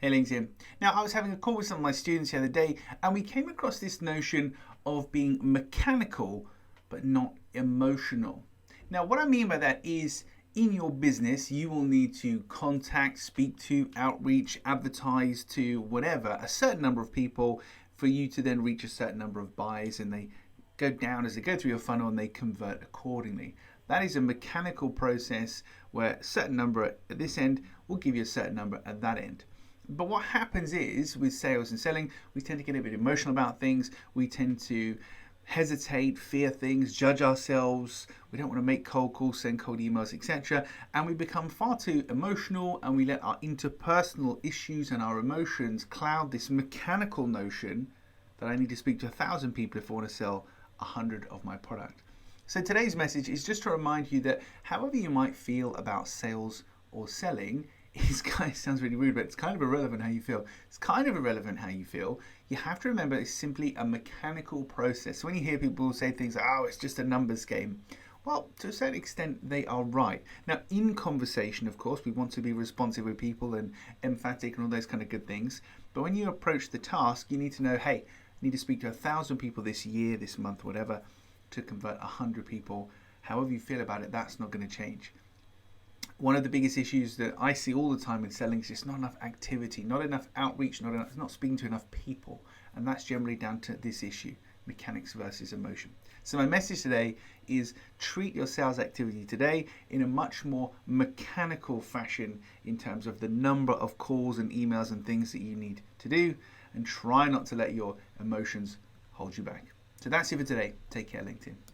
Hey LinkedIn. Now, I was having a call with some of my students the other day, and we came across this notion of being mechanical but not emotional. Now, what I mean by that is in your business, you will need to contact, speak to, outreach, advertise to whatever, a certain number of people for you to then reach a certain number of buyers, and they go down as they go through your funnel and they convert accordingly. That is a mechanical process where a certain number at this end will give you a certain number at that end. But what happens is with sales and selling, we tend to get a bit emotional about things. We tend to hesitate, fear things, judge ourselves. We don't want to make cold calls, send cold emails, etc. And we become far too emotional, and we let our interpersonal issues and our emotions cloud this mechanical notion that I need to speak to 1,000 people if I want to sell 100 of my product. So today's message is just to remind you that however you might feel about sales or selling, it sounds really rude, but it's kind of irrelevant how you feel. It's kind of irrelevant how you feel. You have to remember it's simply a mechanical process. So when you hear people say things like, oh, it's just a numbers game, well, to a certain extent, they are right. Now, in conversation, of course, we want to be responsive with people and emphatic and all those kind of good things. But when you approach the task, you need to know, hey, I need to speak to 1,000 people this year, this month, whatever, to convert 100 people. However you feel about it, that's not going to change. One of the biggest issues that I see all the time in selling is just not enough activity, not enough outreach, not speaking to enough people. And that's generally down to this issue, mechanics versus emotion. So my message today is treat your sales activity today in a much more mechanical fashion in terms of the number of calls and emails and things that you need to do, and try not to let your emotions hold you back. So that's it for today. Take care, LinkedIn.